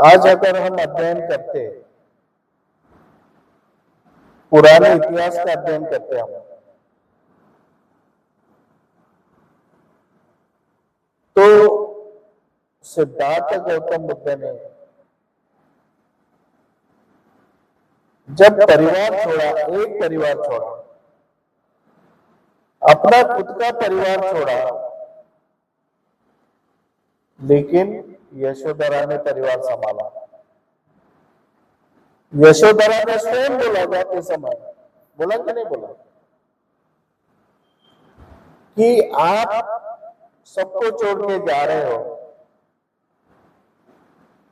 आज अगर हम अध्ययन करते, पुराने इतिहास का अध्ययन करते हम, तो सिद्धार्थ गौतम बुद्ध ने जब परिवार छोड़ा, एक परिवार छोड़ा, अपना खुद का परिवार छोड़ा, लेकिन यशोधरा ने परिवार संभाला। यशोधरा ने स्वयं बोला जाते समय, बोला कि नहीं बोला, कि आप सबको छोड़ के जा रहे हो,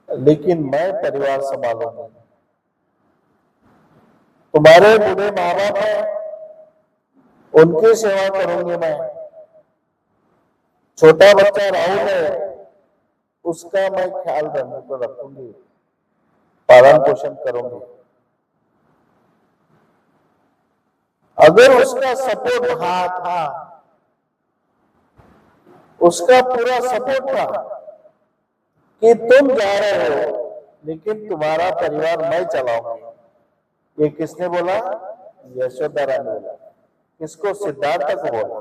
लेकिन मैं परिवार संभालूंगी। तुम्हारे बूढ़े माँ बाप है, उनकी सेवा करूंगी मैं। छोटा बच्चा राहुल है, उसका मैं ख्याल रखूंगी, पालन पोषण करूंगी। अगर उसका सपोर्ट था, उसका पूरा सपोर्ट था कि तुम जा रहे हो, लेकिन तुम्हारा परिवार मैं चलाऊंगी। ये किसने बोला? यशोधरा ने बोला। किसको? सिद्धार्थ को बोला।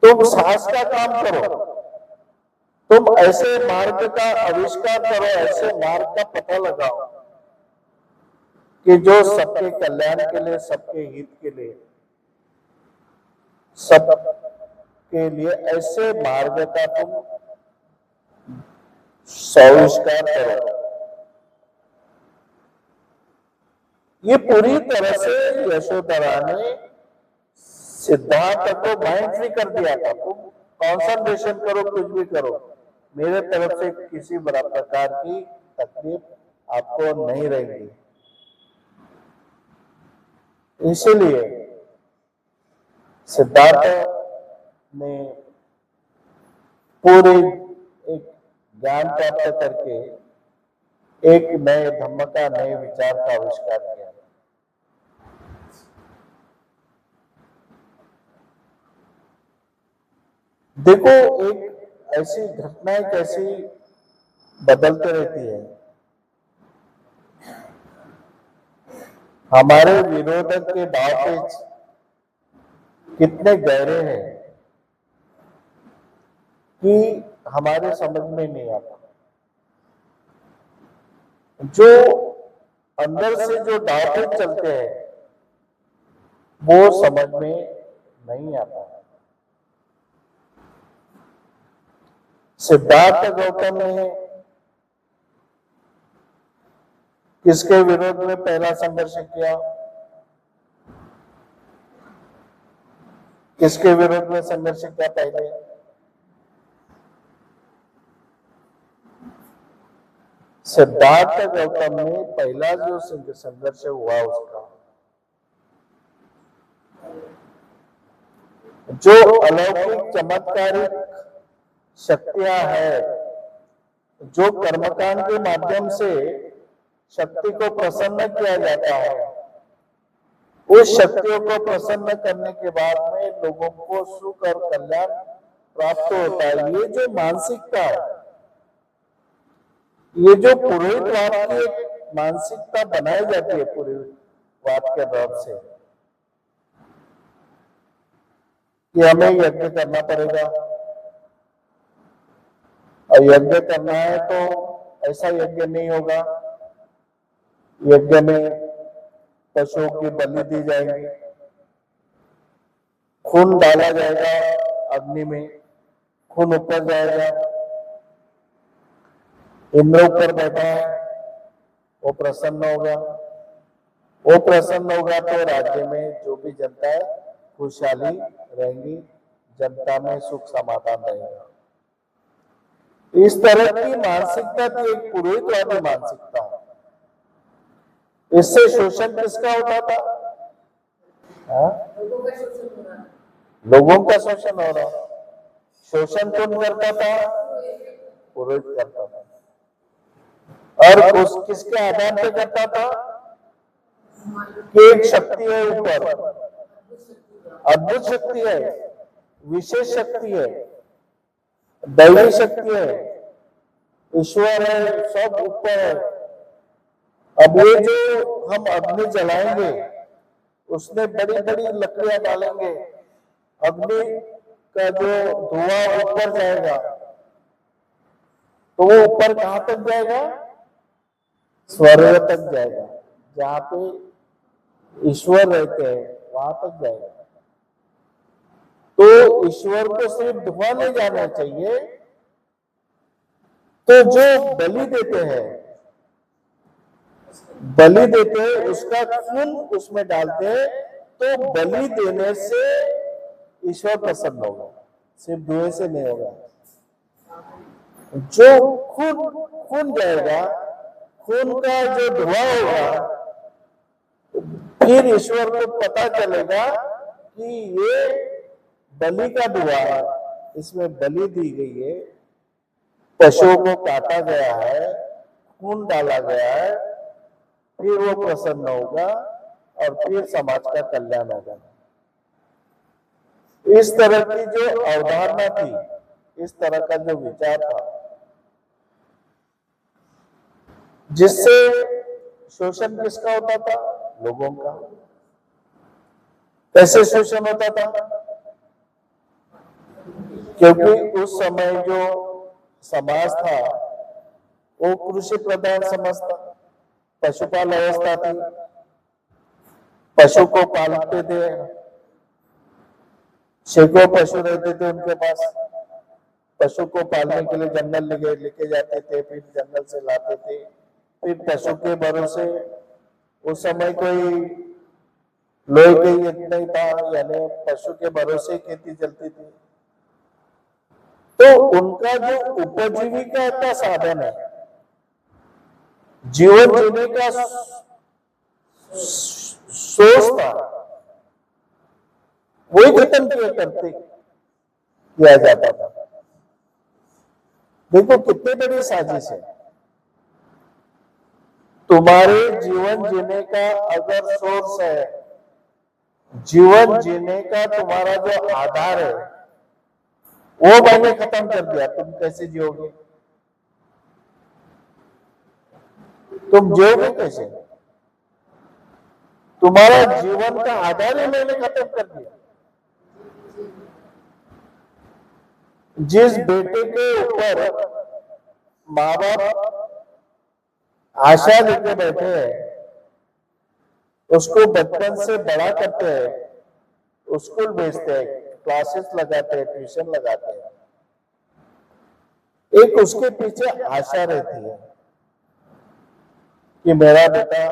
तुम साहस का काम करो, तुम ऐसे मार्ग का आविष्कार करो, ऐसे मार्ग का पता लगाओ कि जो सबके कल्याण के लिए, सबके हित के लिए, सब के लिए ऐसे मार्ग का तुम आविष्कार करो। ये पूरी तरह से यशोधरा ने सिद्धार्थ को माइंड फ्री कर दिया था। तुम कॉन्सेंट्रेशन करो, कुछ भी करो, मेरे तरफ से किसी बड़ा प्रकार की तकलीफ आपको नहीं रहेगी। इसलिए सिद्धार्थ ने पूरे एक ज्ञान प्राप्त करके एक नए धम्म का, नए विचार का आविष्कार किया। देखो, एक ऐसी घटनाएं कैसी बदलती रहती है। हमारे विरोधक के दांव कितने गहरे हैं कि हमारे समझ में नहीं आता। जो अंदर से जो दांव चलते हैं वो समझ में नहीं आता। सिद्धार्थ गौतम ने किसके विरोध में पहला संघर्ष किया? किसके विरोध में संघर्ष किया पहले? सिद्धार्थ गौतम ने पहला जो संघर्ष हुआ उसका, जो अलौकिक चमत्कारिक शक्तियां है, जो कर्मकांड के माध्यम से शक्ति को प्रसन्न किया जाता है, उस शक्तियों को प्रसन्न करने के बाद में लोगों को सुख और कल्याण प्राप्त होता है। ये जो मानसिकता है, ये जो पुरोहितवाद की एक मानसिकता बनाई जाती है पुरोहितवाद के भाव से, कि हमें यज्ञ करना पड़ेगा, और यज्ञ करना है तो ऐसा यज्ञ नहीं होगा, यज्ञ में पशुओं की बलि दी जाएगी, खून डाला जाएगा अग्नि में, खून ऊपर जाएगा, इंद्र ऊपर बैठा है, वो प्रसन्न होगा, वो प्रसन्न होगा तो राज्य में जो भी जनता है खुशहाली रहेंगी, जनता में सुख समाधान रहेगा। इस तरह की मानसिकता थी एक पुरोहितवादी मानसिकता। इससे शोषण किसका होता था? लोगों का शोषण हो रहा। शोषण कौन करता था? पुरोहित करता था। और किसके आधार पे करता था? कि एक शक्ति है ऊपर, अद्भुत शक्ति है, विशेष शक्ति है, दैवी शक्ति है, ईश्वर है, सब ऊपर है। अब ये जो हम अग्नि जलाएंगे, उसमें बड़ी बड़ी लकड़ियां डालेंगे, अग्नि का जो धुआं ऊपर जाएगा, तो वो ऊपर कहां तक जाएगा? स्वर्ग तक जाएगा, जहां पे ईश्वर रहते हैं वहां तक जाएगा। तो ईश्वर को सिर्फ धुआं नहीं जाना चाहिए, तो जो बलि देते हैं उसका खून उसमें डालते हैं, तो बलि देने से ईश्वर प्रसन्न होगा, सिर्फ धुएं से नहीं होगा। जो खून जाएगा, खून का जो धुआं होगा, फिर ईश्वर को पता चलेगा कि ये बलि का धुआं है, इसमें बलि दी गई है, पशुओं को काटा गया है, खून डाला गया है, फिर वो प्रसन्न होगा और फिर समाज का कल्याण होगा। इस तरह की जो अवधारणा थी, इस तरह का जो विचार था, जिससे शोषण किसका होता था? लोगों का। कैसे शोषण होता था? क्योंकि उस समय जो समाज था वो कृषि प्रधान समाज था, पशुपाल अवस्था थी, पशु को पालते थे, सैकड़ों पशु रहते थे उनके पास। पशु को पालने के लिए जंगल लेके जाते थे, फिर जंगल से लाते थे, फिर पशु के भरोसे, उस समय कोई लोहे के युग नहीं था, यानी पशु के भरोसे खेती चलती थी। तो उनका जो उपजीविका का साधन है, जीवन जीने का सोच था, वही खत्म किया जाता था। देखो कितनी बड़ी साजिश है। तुम्हारे जीवन जीने का अगर सोर्स है, जीवन जीने का तुम्हारा जो आधार है, वो मैंने खत्म कर दिया, तुम कैसे जियोगे? तुम जियोगे कैसे? तुम्हारा जीवन का आधार ही मैंने खत्म कर दिया। जिस बेटे के ऊपर माँ बाप आशा लेके बैठे हैं, उसको बचपन से बड़ा करते हैं, स्कूल भेजते हैं, क्लासेस लगाते हैं, ट्यूशन लगाते हैं, एक उसके पीछे आशा रहती है कि मेरा बेटा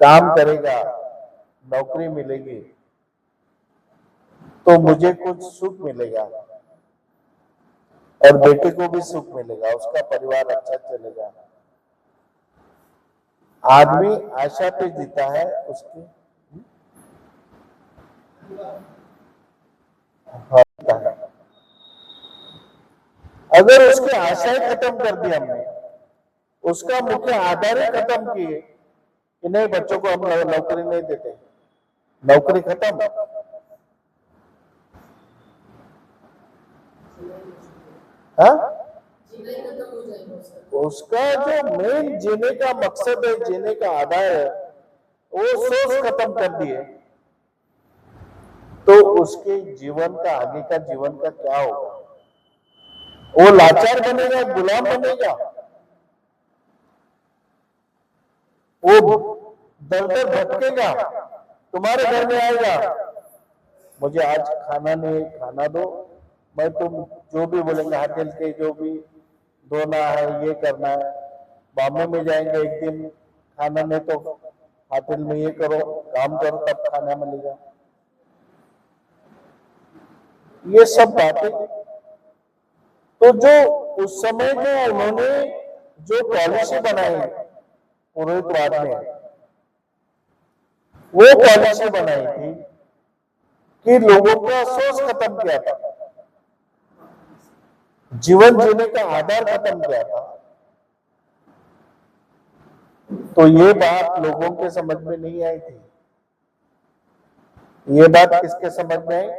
काम करेगा, नौकरी मिलेगी, तो मुझे कुछ सुख मिलेगा और बेटे को भी सुख मिलेगा, उसका परिवार अच्छा चलेगा। आदमी आशा पे जीता है उसकी। अगर उसकी आशाएं खत्म कर दी हमने, उसका मुख्य आधार ही खत्म किए कि नहीं, बच्चों को हम नौकरी नहीं देते, नौकरी खत्म, हाँ? उसका जो मेन जीने का मकसद है, जीने का आधार है, वो सोच खत्म कर दिए, तो उसके जीवन का, आगे का जीवन का क्या होगा? वो लाचार बनेगा, गुलाम बनेगा, वो दर दर भटकेगा, तुम्हारे घर में आएगा, मुझे आज खाना नहीं, खाना दो, मैं तुम जो भी बोलेंगे, होटल के जो भी धोना है, ये करना है, बॉम्बे में जाएंगे एक दिन, खाना नहीं तो होटल में ये करो, काम करो, तब खाना मिलेगा। ये सब बातें, तो जो उस समय में उन्होंने जो पॉलिसी बनाई पुरोहितवाद में, वो पॉलिसी बनाई थी कि लोगों का सोच खत्म किया था, जीवन जीने का आधार खत्म किया था। तो ये बात लोगों के समझ में नहीं आई थी। ये बात किसके समझ में आई?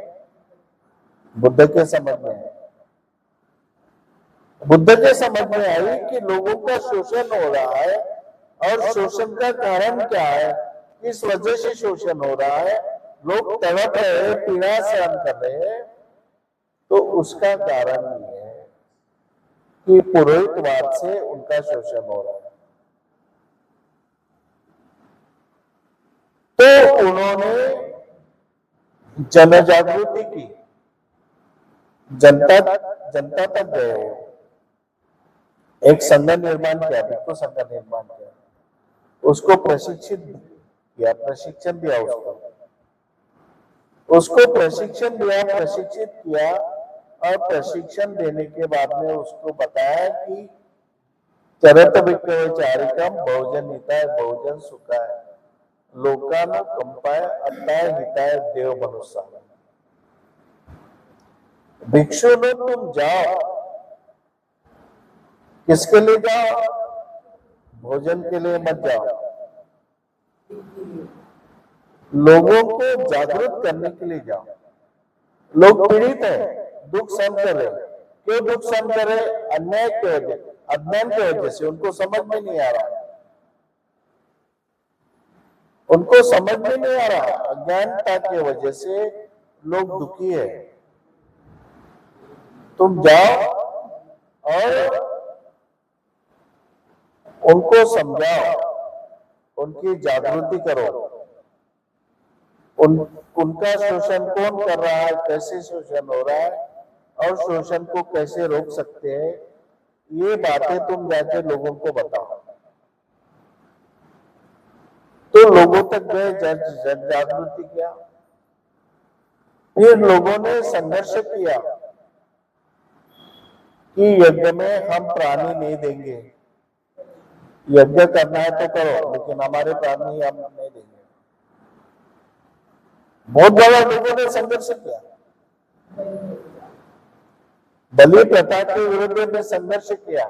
बुद्ध के समझ में आई। बुद्ध के समझ में आई कि लोगों का शोषण हो रहा है और शोषण का कारण क्या है, किस वजह से शोषण हो रहा है, लोग तड़प रहे हैं, पीड़ा सहन कर रहे हैं, तो उसका कारण ये है कि पुरोहितवाद से उनका शोषण हो रहा है। तो उन्होंने जन जागृति की, जनता तक गए हो, एक संघ निर्माण किया, भिक्षु संघ निर्माण किया, उसको प्रशिक्षित किया, प्रशिक्षण दिया, उसको प्रशिक्षण दिया, प्रशिक्षित किया, और प्रशिक्षण देने के बाद में उसको बताया कि चरत भिक्खवे चारिकम बहुजन हिताय बहुजन सुखाय लोकानो कंपाय अत्ताय हिताय देव मनुष्य। भिक्षु लोग तुम जाओ, किसके लिए जाओ? भोजन के लिए मत जाओ, लोगों को जागरूक करने के लिए जाओ। लोग पीड़ित हैं, दुख सहन कर रहे, क्यों दुख सहन कर रहे? अन्याय की वजह, अज्ञान की वजह से, उनको समझ में नहीं आ रहा, उनको समझ में नहीं आ रहा, अज्ञानता की वजह से लोग दुखी है। तुम जाओ और उनको समझाओ, उनकी जागृति करो, उनका शोषण कौन कर रहा है, कैसे शोषण हो रहा है और शोषण को कैसे रोक सकते हैं, ये बातें तुम जाके लोगों को बताओ। तो लोगों तक गए, जन जागृति किया, फिर लोगों ने संघर्ष किया कि यज्ञ में हम प्राणी नहीं देंगे, यज्ञ करना है तो करो, लेकिन हमारे प्राणी हम नहीं देंगे। बहुत बड़ा लोगों ने संघर्ष किया, बलि प्रथा के विरुद्ध में संघर्ष किया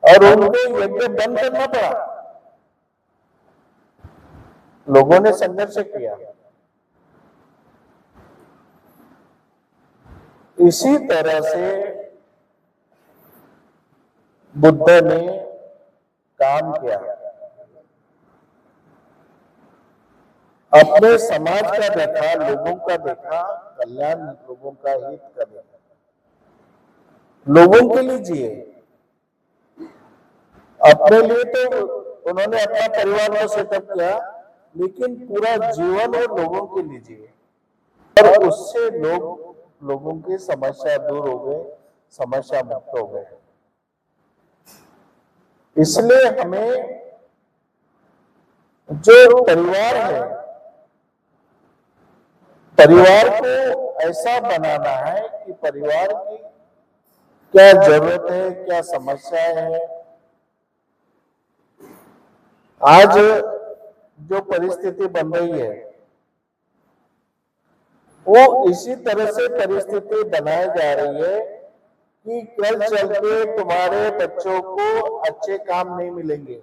और उनको यज्ञ बंद करना पड़ा। लोगों ने संघर्ष किया। इसी तरह से बुद्ध ने काम किया, अपने समाज का देखा, लोगों का देखा, कल्याण लोगों का हित का देखा, लोगों के लिए जिए। अपने लिए तो उन्होंने अपना परिवार को सेटअप किया, लेकिन पूरा जीवन और लोगों के लिए जिए, और उससे लोगों की समस्या दूर हो गए, समस्या मुक्त हो गए। इसलिए हमें जो परिवार है, परिवार को ऐसा बनाना है कि परिवार की क्या जरूरत है, क्या समस्याएं है। आज जो परिस्थिति बन रही है वो इसी तरह से परिस्थिति बनाई जा रही है कि कल चल के तुम्हारे बच्चों को अच्छे काम नहीं मिलेंगे।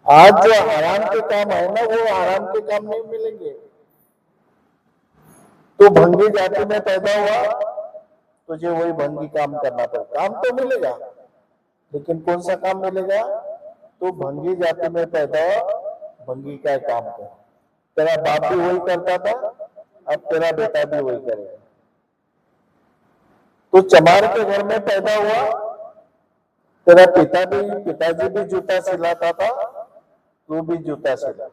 आज जो आराम के काम है ना, वो आराम के काम नहीं मिलेंगे। तो भंगी जाति में पैदा हुआ, तुझे वही भंगी काम करना पड़ेगा। काम तो मिलेगा, लेकिन कौन सा काम मिलेगा? तो भंगी जाति में पैदा हुआ, भंगी का काम कर। तेरा बाप भी वही करता था, अब तेरा बेटा भी वही करेगा। तो चमार के घर में पैदा हुआ, तेरा पिताजी भी जूता सिलाता था, तू भी जूता सिला।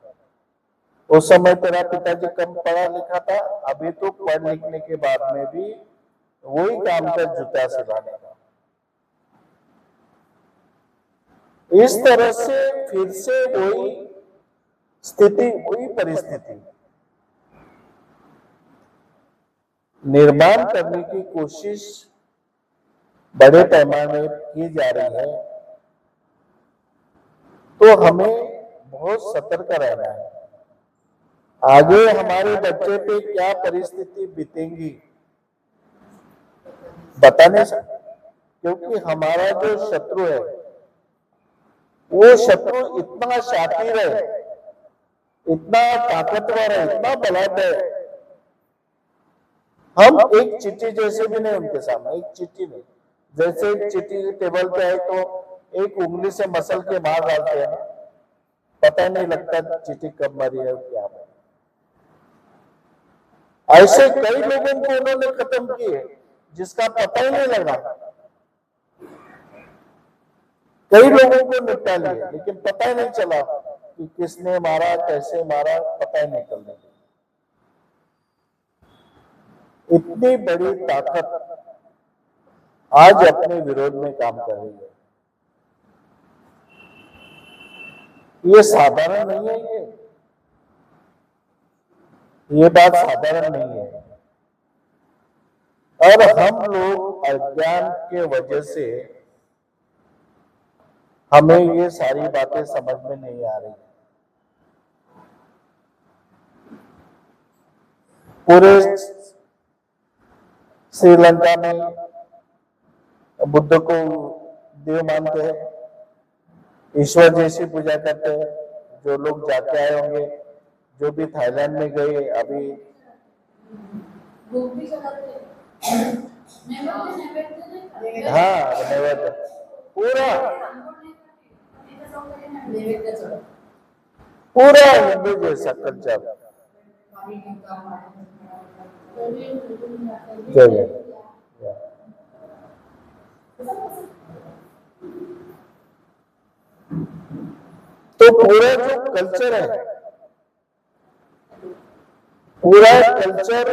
उस समय तेरा पिताजी कम पढ़ा लिखा था, अभी तो पढ़ लिखने के बाद में भी वही काम कर, जूता सिलाने का। इस तरह से फिर से वही स्थिति, वही परिस्थिति निर्माण करने की कोशिश बड़े पैमाने की जा रही है। तो हमें बहुत सतर्क रहना है। आगे हमारे बच्चे पे क्या परिस्थिति बीतेंगी बता नहीं सकते, क्योंकि हमारा जो शत्रु है वो शत्रु इतना शातिर है, इतना ताकतवर है, इतना बलवान है हम एक चिट्ठी जैसे भी नहीं उनके सामने, एक चिट्ठी नहीं। जैसे एक चिट्ठी टेबल पे है तो एक उंगली से मसल के बाहर डालते हैं, पता नहीं लगता चिट्ठी कब मरी है क्या। ऐसे कई लोगों को उन्होंने खत्म किए जिसका पता ही नहीं लगा। कई लोगों को निपटा लिया लेकिन पता ही नहीं चला कि किसने मारा, कैसे मारा, पता ही नहीं चल रहा। इतनी बड़ी ताकत आज अपने विरोध में काम कर रही है। ये साधारण नहीं है, ये बात साधारण नहीं है। और हम लोग अज्ञान के वजह से हमें ये सारी बातें समझ में नहीं आ रही। पूरे श्रीलंका में बुद्ध को देव मानते हैं, ईश्वर जैसी पूजा करते हैं। जो लोग जाके आए होंगे, जो भी थाईलैंड में गए अभी, हाँ नैवेद्य पूरा पूरा हिंदू जैसा कल्चर। तो पूरा जो कल्चर है, पूरा कल्चर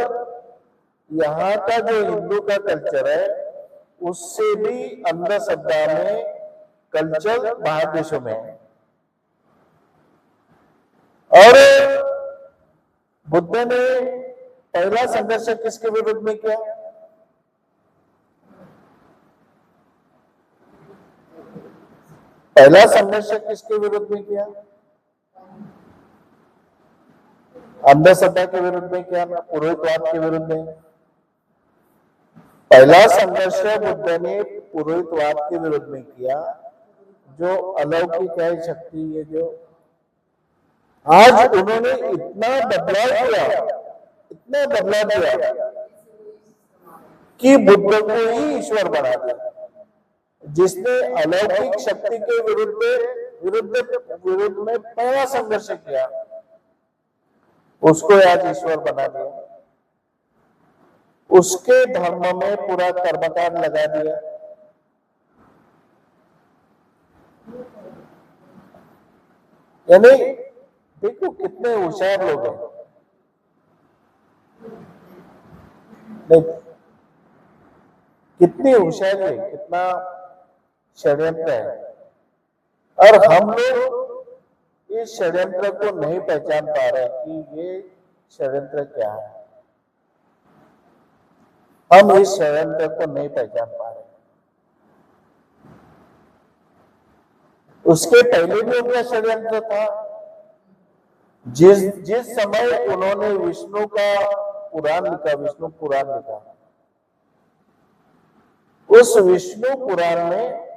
यहाँ का जो हिंदू का कल्चर है उससे भी अंधश्रद्धा में कल्चर बाहर देशों में है। और बुद्ध ने पहला संघर्ष किसके विरुद्ध में किया? पहला संघर्ष किसके विरुद्ध में किया? अंधश्रद्धा के विरुद्ध में किया ना, पुरोहितवाद के विरुद्ध में। पहला संघर्ष बुद्ध ने पुरोहितवाद के विरुद्ध में किया, जो अलौकिक है शक्ति, ये जो आज उन्होंने इतना बदलाव किया, इतना बदलाव किया कि बुद्ध को ही ईश्वर बना दिया। जिसने अलौकिक शक्ति के विरुद्ध में पहला संघर्ष किया, उसको आज ईश्वर बना दिया। उसके धर्म में पूरा कर्मकांड लगा दिया। यानी देखो कितने होशियार लोग हैं। कितनी होशियारी है, कितना षड्यंत्र है। और हम लोग इस षड्यंत्र को नहीं पहचान पा रहे कि ये षड्यंत्र क्या है। हम इस षड्यंत्र को नहीं पहचान पा रहे। उसके पहले भी उनका षड्यंत्र था। जिस समय उन्होंने विष्णु का पुराण लिखा, विष्णु पुराण लिखा, उस विष्णु पुराण में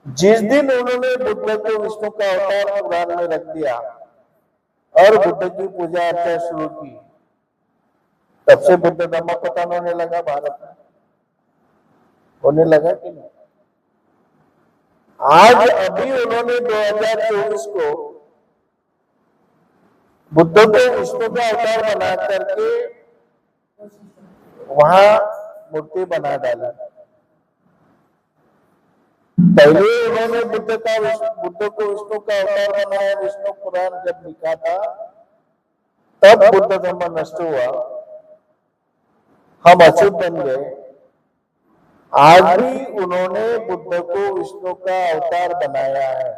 जिस दिन उन्होंने बुद्ध को विष्णु का अवतार पुराण में रख दिया और बुद्ध की पूजा अर्चना शुरू की, तब से बुद्ध धर्म पतन होने लगा भारत में। होने लगा कि नहीं? आज अभी उन्होंने 2024 को बुद्ध को विष्णु का अवतार बना करके वहां मूर्ति बना डाला। पहले उन्होंने बुद्ध को विष्णु का अवतार बनाया, विष्णु पुराण जब लिखा था तब बुद्ध धर्म नष्ट हुआ, हम अछूत बन गए। आज भी उन्होंने बुद्ध को विष्णु का अवतार बनाया है,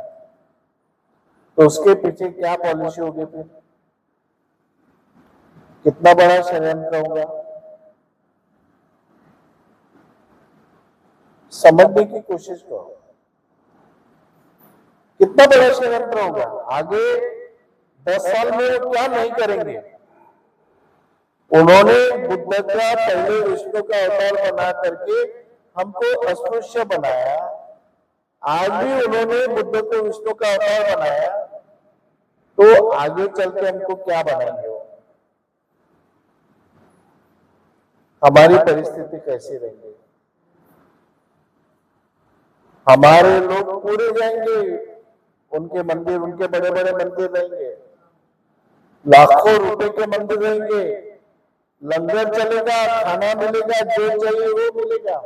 तो उसके पीछे क्या पॉलिसी होगी? फिर कितना बड़ा षड्यंत्र होगा, समझने की कोशिश करो। कितना बड़ा षड्यंत्र होगा। आगे 10 साल में वो क्या नहीं करेंगे। उन्होंने बुद्ध का पहले विष्णु का अवतार बना करके हमको अस्पृश्य बनाया। आज भी उन्होंने बुद्ध को विष्णु का अवतार बनाया, तो आगे चल के हमको क्या बनाएंगे वो? हमारी परिस्थिति कैसी रहेगी? हमारे लोग पूरे जाएंगे, उनके मंदिर, उनके बड़े बड़े मंदिर रहेंगे, लाखों रुपए के मंदिर रहेंगे, लंगर चलेगा, खाना मिलेगा, जो चाहिए वो मिलेगा।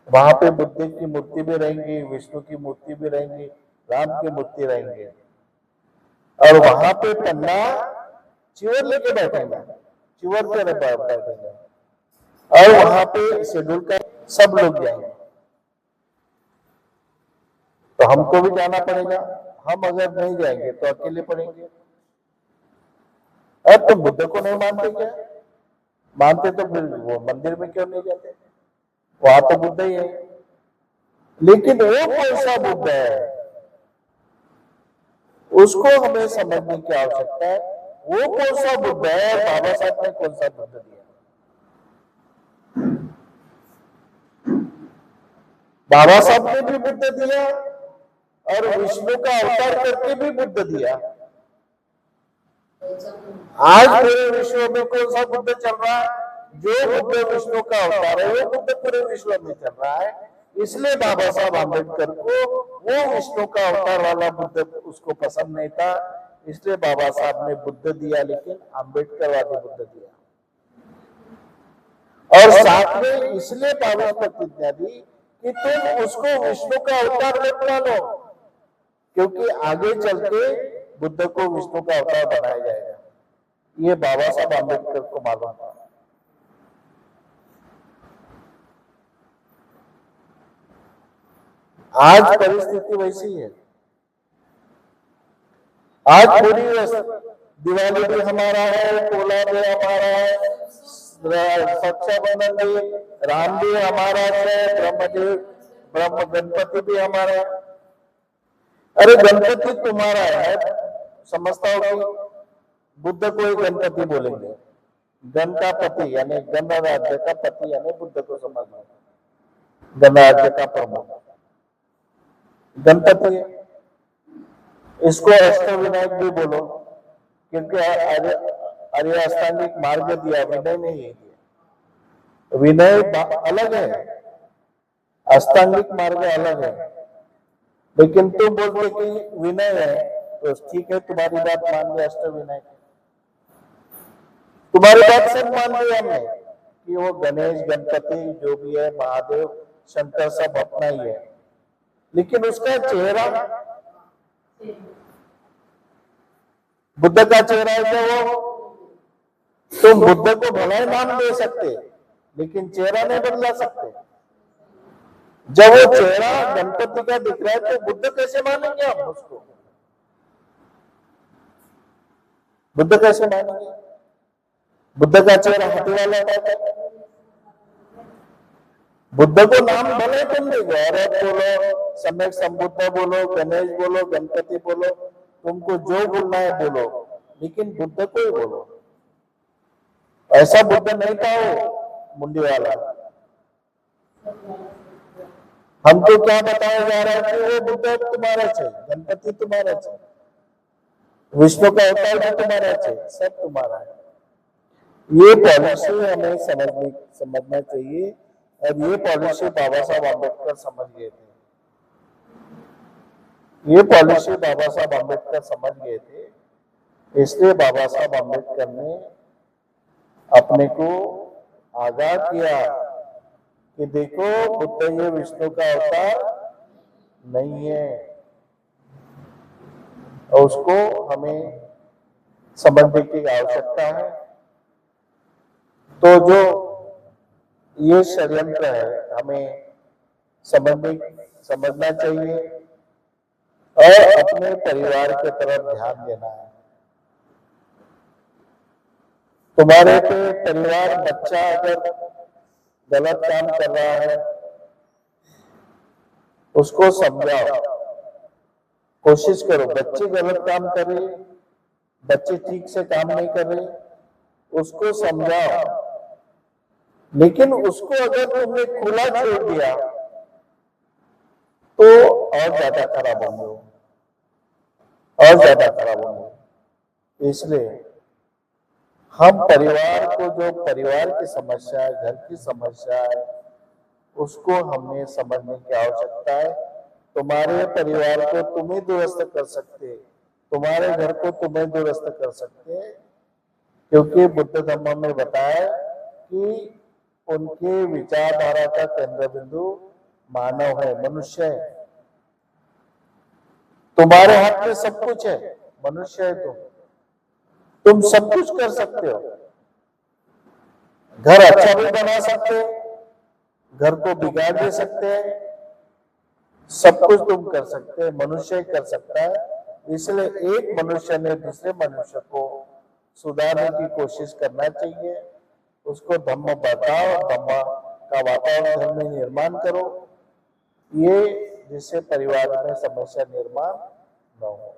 वहां पे बुद्ध की मूर्ति भी रहेंगी, विष्णु की मूर्ति भी रहेंगी, राम की मूर्ति रहेंगे, और वहां पे पन्ना चिवर लेके बैठेंगे, चिवर के बैठेंगे, और वहां पे शेड्यूल का सब लोग जाएंगे। तो हमको भी जाना पड़ेगा। हम अगर नहीं जाएंगे तो अकेले पड़ेंगे। अब तो बुद्ध को नहीं मानते क्या? मानते तो फिर वो मंदिर में क्यों नहीं जाते? वहां तो बुद्ध ही है, लेकिन वो कौन सा बुद्ध है उसको हमें समझने की आवश्यकता है। वो कौन सा बुद्ध है और बाबा साहब ने कौन सा बुद्ध दिया? बाबा साहब ने भी बुद्ध दिया और विष्णु का अवतार करके भी बुद्ध दिया। आज पूरे विश्व में कौन सा बुद्ध चल रहा है? जो बुद्ध विष्णु का अवतार है वो बुद्ध पूरे विश्व में चल रहा है। इसलिए बाबा साहब आम्बेडकर को वो विष्णु का अवतार वाला बुद्ध उसको पसंद नहीं था, इसलिए बाबा साहब ने बुद्ध दिया, लेकिन आम्बेडकर वाले बुद्ध दिया। और साथ में इसलिए बाबा प्रतिज्ञा दी कि तुम उसको विष्णु का अवतार मत मानो, क्योंकि आगे चल के बुद्ध को विष्णु का अवतार बनाया जाएगा। ये बाबा साहब आम्बेडकर को मालूम था। आज परिस्थिति वैसी है। आज पूरी दिवाली भी हमारा है, पोला भी हमारा है, रक्षाबंधन भी, राम भी हमारा है, ब्रह्म गणपति भी हमारा है। अरे गणपति तुम्हारा है, समझता हो कि बुद्ध को ही गणपति बोलेंगे। गण का पति यानी गणराज्य का पति यानी बुद्ध को समझना, गणराज्य का प्रमुख गणपति है। इसको अष्टविनायक भी बोलो, क्योंकि आर्य अष्टांगिक मार्ग दिया, विनय नहीं है। विनय अलग है, अष्टांगिक मार्ग अलग है। लेकिन तुम बोलते कि विनय है, तो ठीक है, तुम्हारी बात मान लिया, अष्टविनायक तुम्हारी बात सब मान लिया हमने कि वो गणेश गणपति जो भी है, महादेव शंकर सब अपना ही है। लेकिन उसका चेहरा बुद्ध का चेहरा है क्या? वो तुम बुद्ध को भला ही नाम दे सकते, लेकिन चेहरा नहीं बदला सकते। जब वो चेहरा गणपति का दिख रहा है तो बुद्ध कैसे मानेंगे हम उसको? बुद्ध कैसे मानेंगे? बुद्ध का चेहरा हाथी वाला है। बुद्ध को नाम भले तुम नहीं, गौरव बोलो, सम्यक संबुद्ध बोलो, गणेश बोलो, गणपति बोलो, तुमको जो बोलना है बोलो, लेकिन बुद्ध को ही बोलो। ऐसा बुद्ध नहीं था वो मुंडी वाला। हमको क्या बताया जा रहा है कि वो बुद्ध तुम्हारा चाहिए, गणपति तुम्हारा चाहिए, विष्णु का अवतार भी तुम्हारा चाहिए, सब तुम्हारा है। ये पॉलिसी हमें समझना चाहिए, और ये पॉलिसी बाबा साहब आम्बेडकर समझ गए थे। ये पॉलिसी बाबा साहब आम्बेडकर समझ गए थे, इसलिए बाबा साहब आम्बेडकर ने अपने को आगाह किया कि देखो बुद्ध ये विष्णु का अवतार नहीं है, और उसको हमें समझने की आवश्यकता है। तो जो ये षड्यंत्र है हमें समझना चाहिए और अपने परिवार के तरफ ध्यान देना है। तुम्हारे पे परिवार बच्चा अगर गलत काम कर रहा है उसको समझाओ, कोशिश करो। बच्चे गलत काम कर रहे, बच्चे ठीक से काम नहीं कर रहे, उसको समझाओ। लेकिन उसको अगर तुमने खुला छोड़ दिया तो और ज्यादा खराब होंगे, और ज्यादा खराब होंगे। इसलिए हम परिवार को, जो परिवार की समस्या है, घर की समस्या है, उसको हमें समझने की आवश्यकता है। तुम्हारे परिवार को तुम ही दुरुस्त कर सकते, तुम्हारे घर को तुम्हें दुरुस्त कर सकते, क्योंकि बुद्ध धम्म में बताया कि उनके विचारधारा का केंद्र बिंदु मानव है, मनुष्य है। तुम्हारे हाथ में सब कुछ है, मनुष्य है तुम सब कुछ कर सकते हो। घर अच्छा भी बना सकते हो, घर को बिगाड़ दे सकते हैं, सब कुछ तुम कर सकते हैं, मनुष्य कर सकता है। इसलिए एक मनुष्य ने दूसरे मनुष्य को सुधारने की कोशिश करना चाहिए, उसको धम्म बताओ, धम्म का वातावरण घर में निर्माण करो, ये जिससे परिवार में समस्या निर्माण न हो।